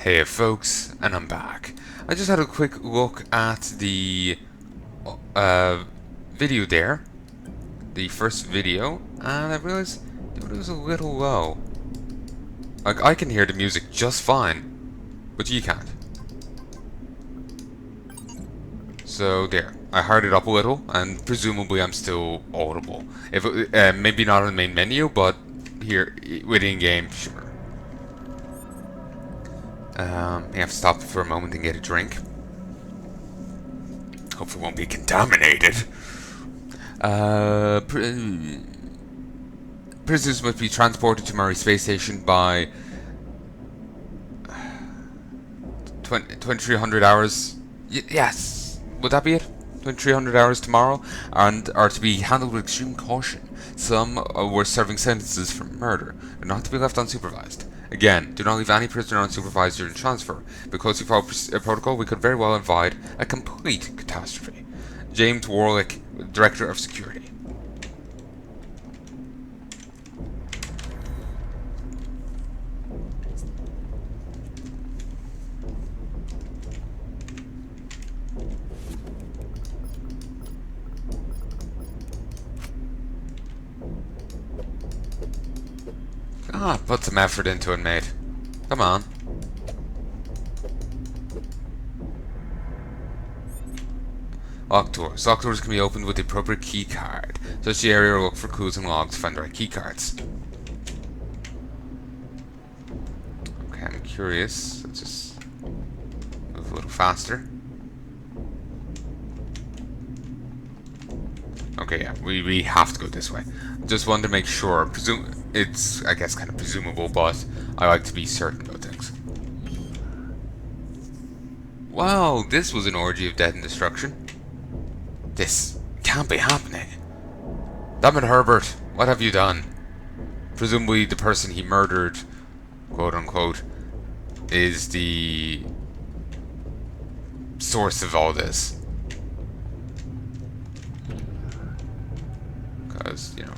Hey folks, and I'm back. I just had a quick look at the uh, video there, the first video, and I realized it was a little low. Like, I can hear the music just fine, but you can't. So there, I heard it up a little, and presumably I'm still audible. If maybe not on the main menu, but here within game, sure. You have to stop for a moment and get a drink. Hopefully it won't be contaminated. Prisoners must be transported to Murray Space Station by 2300 hours. Yes! Would that be it? 2300 hours tomorrow? And are to be handled with extreme caution. Some were serving sentences for murder. They're not to be left unsupervised. Again, do not leave any prisoner unsupervised during transfer. Because we follow protocol, we could very well avoid a complete catastrophe. James Warlick, Director of Security. Ah, put some effort into it, mate. Come on. Lock doors. Lock doors can be opened with the appropriate key card. Search the area or look for clues and logs to find the right key cards. Okay, I'm curious. Let's just move a little faster. Okay, yeah, we have to go this way. Just wanted to make sure. It's, I guess, kind of presumable, but I like to be certain about things. Wow, this was an orgy of death and destruction. This can't be happening. Damn it, Herbert, what have you done? Presumably the person he murdered, quote unquote, is the source of all this. Because, you know,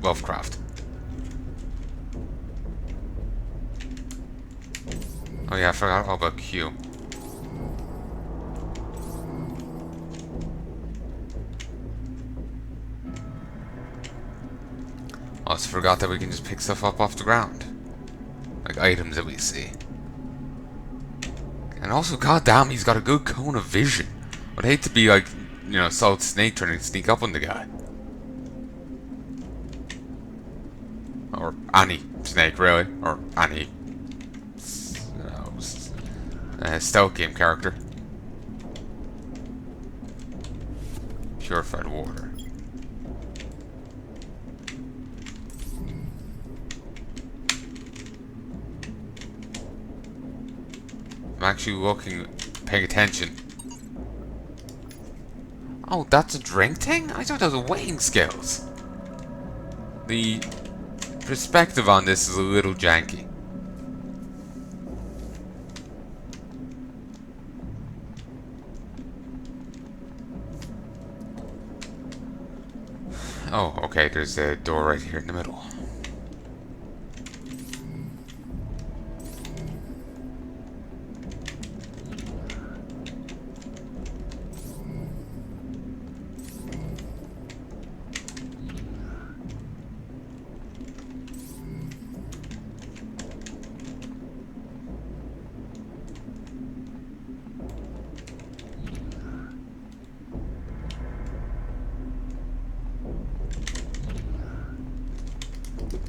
Lovecraft. Oh yeah, I forgot all about Q. Also forgot that we can just pick stuff up off the ground. Like items that we see. And also, goddamn, he's got a good cone of vision. I'd hate to be like, you know, Solid Snake trying to sneak up on the guy. Or any snake, really. Or any stealth game character. Purified water. I'm actually looking, paying attention. Oh, that's a drink thing? I thought that was weighing scales. The perspective on this is a little janky. Oh, okay, there's a door right here in the middle.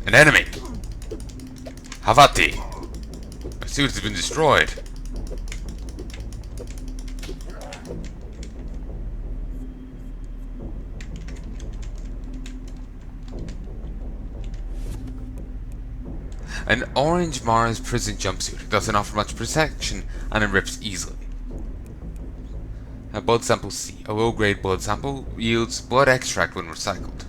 An enemy! Havati! My suit has been destroyed. An orange Mars prison jumpsuit doesn't offer much protection and it rips easily. A blood sample C. A low-grade blood sample yields blood extract when recycled.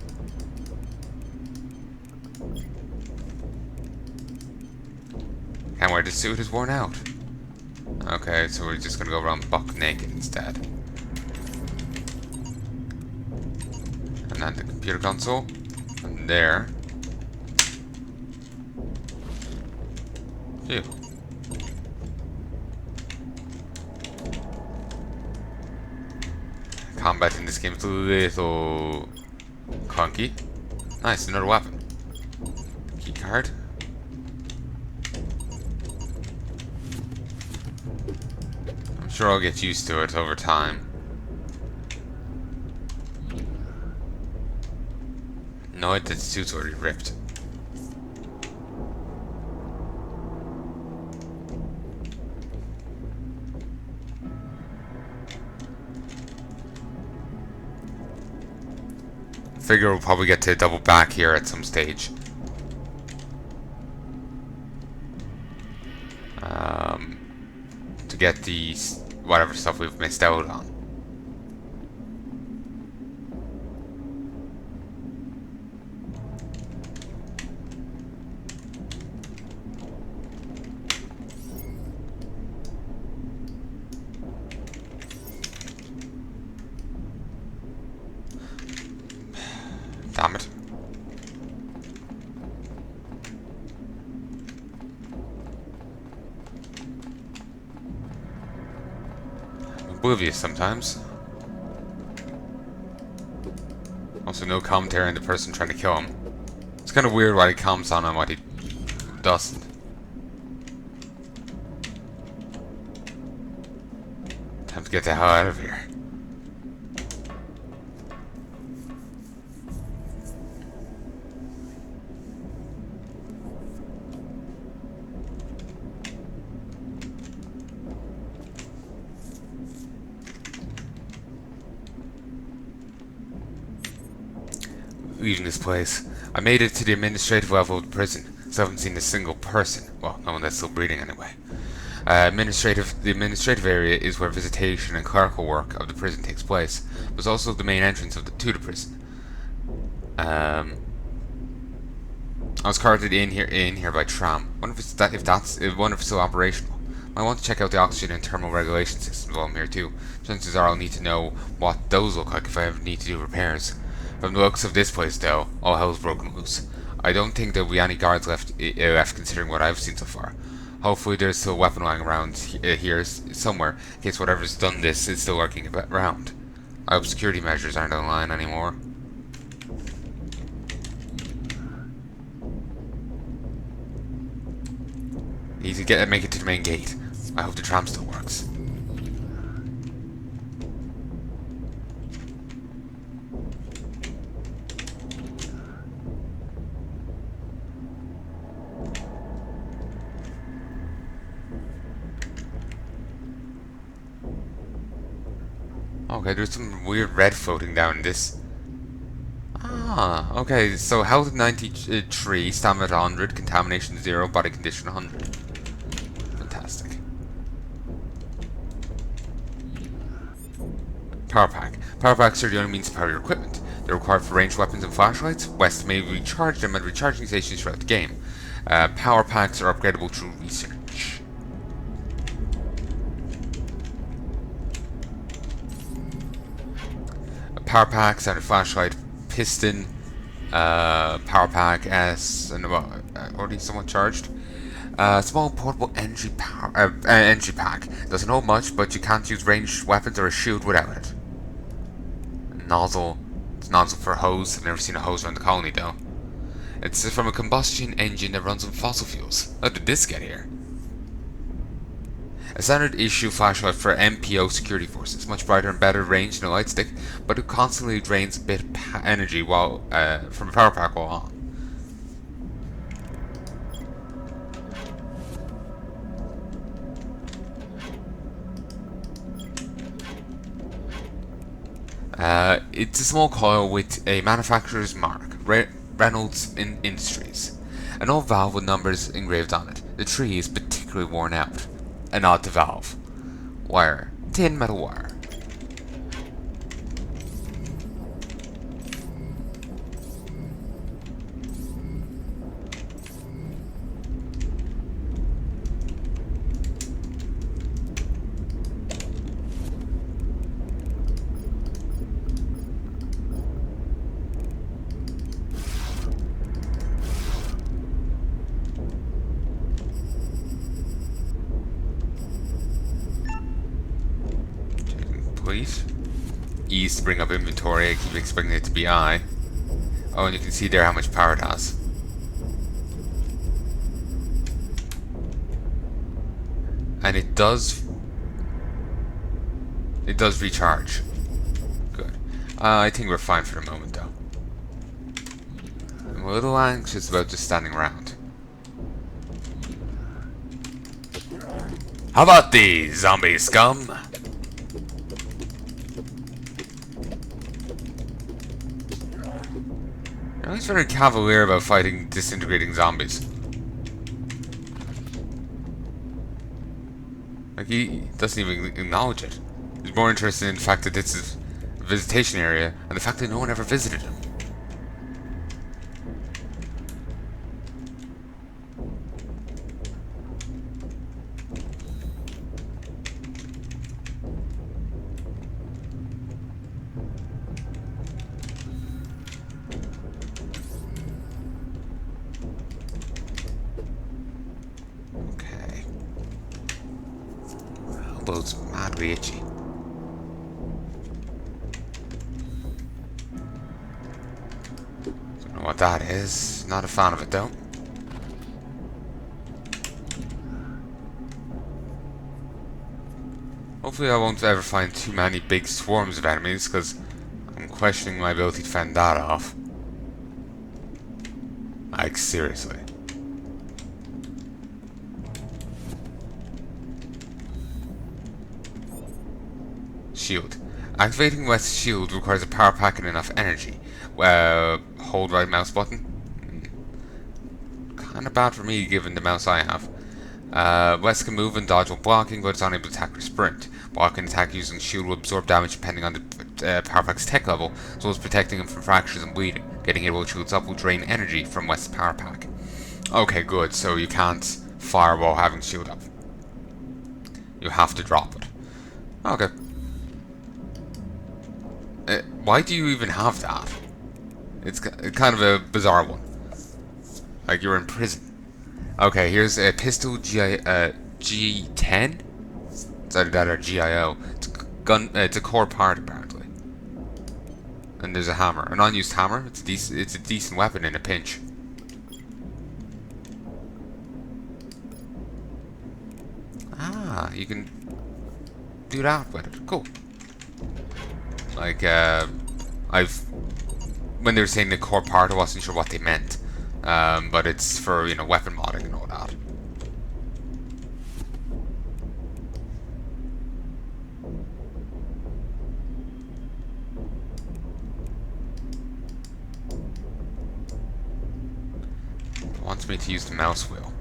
And where the suit is worn out. Okay, so we're just gonna go around buck naked instead. And then the computer console. And there. Phew. combat in this game is a little clunky. Nice, another weapon. Key card. I'm sure I'll get used to it over time. No, the suit's already ripped. Figure we'll probably get to double back here at some stage. To get the whatever stuff we've missed out on. Damn it. Oblivious sometimes. Also, no commentary on the person trying to kill him. It's kind of weird what he comments on and what he doesn't. Time to get the hell out of here. Leaving this place. I made it to the administrative level of the prison, so I haven't seen a single person. Well, no one that's still breathing anyway. The administrative area is where visitation and clerical work of the prison takes place. But it's also the main entrance to the prison. I was carted in here by tram. Wonder if it's still operational. I want to check out the oxygen and thermal regulation systems while I'm here too. Chances are I'll need to know what those look like if I ever need to do repairs. From the looks of this place, though, all hell's broken loose. I don't think there'll be any guards left considering what I've seen so far. Hopefully there's still a weapon lying around here somewhere, in case whatever's done this is still lurking around. I hope security measures aren't on the line anymore. Need to make it to the main gate. I hope the tram still works. Okay, there's some weird red floating down this. Ah, okay, so health 93, stamina 100, contamination 0, body condition 100. Fantastic. Power pack. Power packs are the only means to power your equipment. They're required for ranged weapons and flashlights. West may recharge them at recharging stations throughout the game. Power packs are upgradable through research. Power pack, standard flashlight, piston, power pack S, and already somewhat charged. Small portable energy pack. Doesn't hold much, but you can't use ranged weapons or a shield without it. Nozzle. It's a nozzle for a hose. I've never seen a hose around the colony though. It's from a combustion engine that runs on fossil fuels. How did this get here? A standard issue flashlight for MPO security forces, much brighter and better range than a light stick, but it constantly drains a bit of energy while from a power pack while on. It's a small coil with a manufacturer's mark, Reynolds Industries. An old valve with numbers engraved on it. The tree is particularly worn out. A nod to valve. Wire. Tin metal wire. Please. E's to bring up inventory. I keep expecting it to be I. Oh, and you can see there how much power it has. And it does recharge. Good. I think we're fine for the moment, though. I'm a little anxious about just standing around. How about these, zombie scum? You know, he's very cavalier about fighting disintegrating zombies. Like, he doesn't even acknowledge it. He's more interested in the fact that this is a visitation area and the fact that no one ever visited him. Okay. Elbow's madly itchy. Don't know what that is. Not a fan of it, though. Hopefully I won't ever find too many big swarms of enemies, because I'm questioning my ability to fend that off. Like, seriously. Shield. Activating West's shield requires a power pack and enough energy. Hold right mouse button. Kinda bad for me given the mouse I have. West can move and dodge while blocking, but it's unable to attack or sprint. Block and attack using shield will absorb damage depending on the power pack's tech level, as well as protecting him from fractures and bleeding. Getting hit while shields up will drain energy from West's power pack. Okay, good, so you can't fire while having shield up. You have to drop it. Okay. Why do you even have that? It's kind of a bizarre one. Like you're in prison. Okay, here's a pistol G10. It's either that or GIO. It's a core part apparently. And there's a hammer, an unused hammer. It's a decent weapon in a pinch. Ah, you can do that with it. Cool. Like, when they were saying the core part, I wasn't sure what they meant. But it's for, you know, weapon modding and all that. It wants me to use the mouse wheel.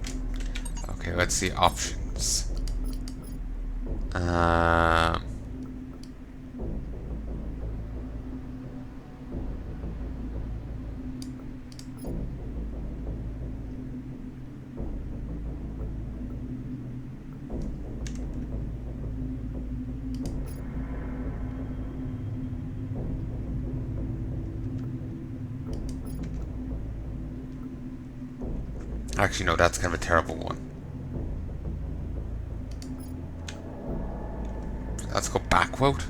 Okay, let's see options. Actually, no, that's kind of a terrible one. Let's go back quote.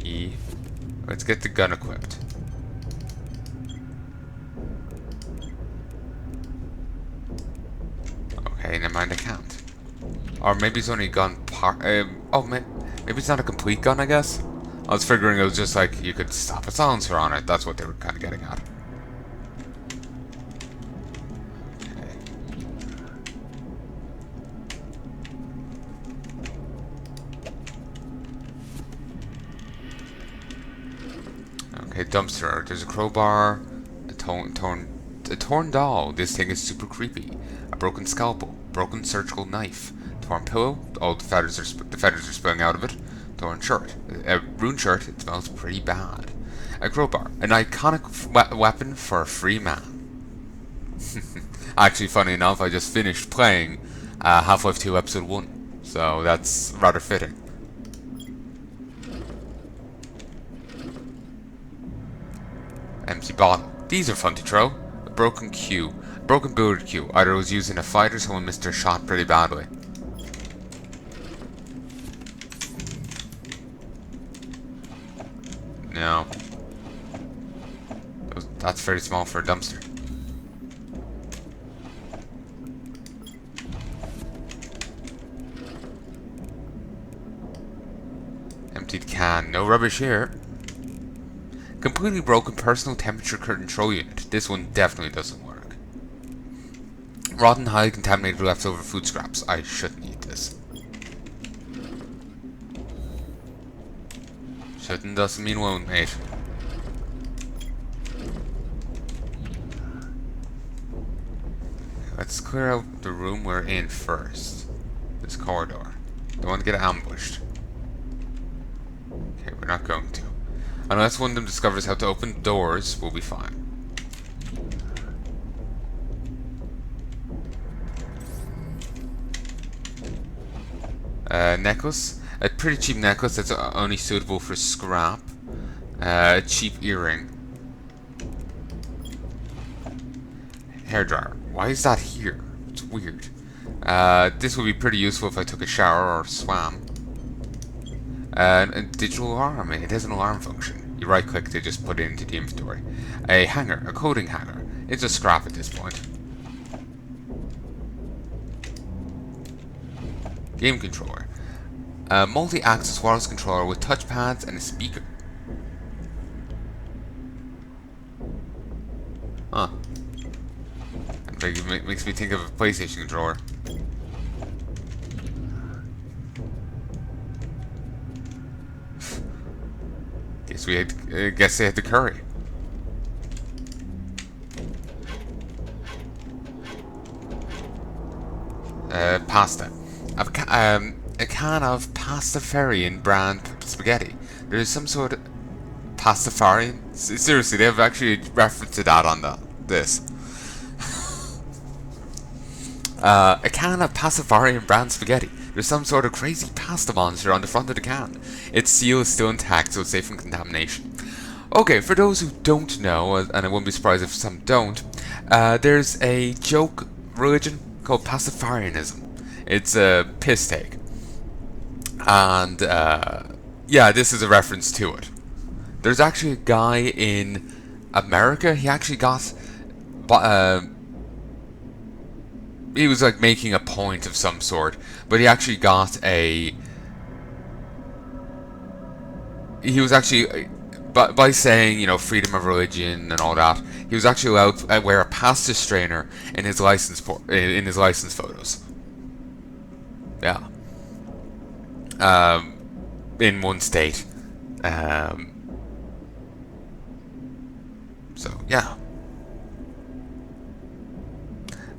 E. Let's get the gun equipped. Okay, never mind, I can't. Or maybe it's only a gun part. Oh, maybe it's not a complete gun, I guess. I was figuring it was just like you could stop a silencer on it. That's what they were kind of getting at. Okay, dumpster. There's a crowbar, a torn doll. This thing is super creepy. A broken scalpel, broken surgical knife, torn pillow. Oh, the feathers are spilling out of it. Torn shirt, a ruined shirt. It smells pretty bad. A crowbar, an iconic weapon for a free man. Actually, funny enough, I just finished playing Half-Life 2 Episode 1, so that's rather fitting. Empty bottle. These are fun to throw. A broken cue. Broken bullet cue. Either it was used in a fight or someone missed their shot pretty badly. No. That's very small for a dumpster. Emptied can. No rubbish here. Completely broken personal temperature control unit. This one definitely doesn't work. Rotten, highly contaminated leftover food scraps. I shouldn't eat this. Shouldn't doesn't mean won't, mate. Let's clear out the room we're in first. This corridor. Don't want to get ambushed. Okay, we're not going to. Unless one of them discovers how to open doors, we'll be fine. Necklace. A pretty cheap necklace that's only suitable for scrap. Cheap earring. Hairdryer. Why is that here? It's weird. This would be pretty useful if I took a shower or swam. A digital alarm. It has an alarm function. You right click to just put it into the inventory. A hanger. A coding hanger. It's a scrap at this point. Game controller. A multi-axis wireless controller with touchpads and a speaker. Huh. That makes me think of a PlayStation controller. Guess they had the curry. Pasta. A can of Pastafarian brand spaghetti. There's some sort of Pastafarian. Seriously, they've actually referenced to that on this. A can of Pastafarian brand spaghetti. There's some sort of crazy pasta monster on the front of the can. Its seal is still intact, so it's safe from contamination. Okay, for those who don't know, and I wouldn't be surprised if some don't, there's a joke religion called Pastafarianism. It's a piss take. And, yeah, this is a reference to it. There's actually a guy in America, he actually got... he was like making a point of some sort, but he actually got a... He was actually... By saying, you know, freedom of religion and all that, he was actually allowed to wear a pasta strainer in his license photos. Yeah. In one state. So yeah.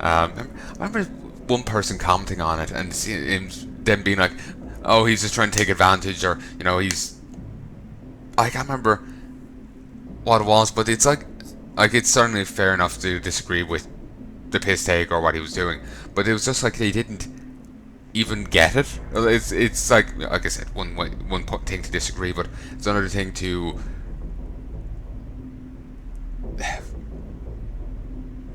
I remember one person commenting on it and them being like, "Oh, he's just trying to take advantage," or you know, he's. I can't remember what it was, but it's like it's certainly fair enough to disagree with the piss take or what he was doing, but it was just like they didn't even get it. It's like I said, one thing to disagree, but it's another thing to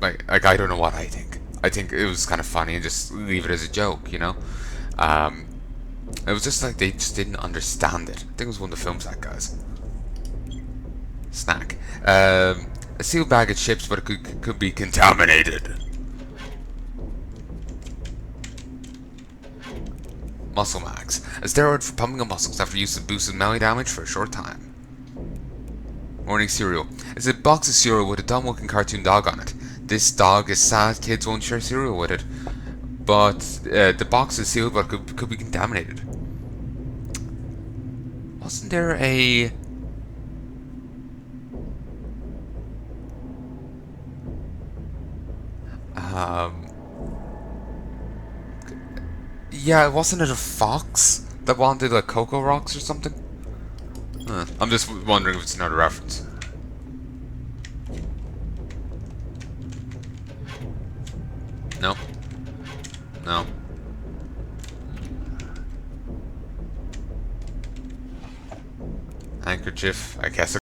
like I don't know what I think. I think it was kind of funny and just leave it as a joke, you know. It was just like they just didn't understand it. I think it was one of the film sack guys. Snack. A sealed bag of chips, but it could be contaminated. Muscle Max. A steroid for pumping of muscles after use of boosted melee damage for a short time. Morning cereal. It's a box of cereal with a dumb-looking cartoon dog on it. This dog is sad, kids won't share cereal with it. But the box is sealed, but could be contaminated. Wasn't there a... Yeah, wasn't it a fox that wanted like Cocoa Rocks or something? I'm just wondering if it's another reference. No. No. Handkerchief, I guess.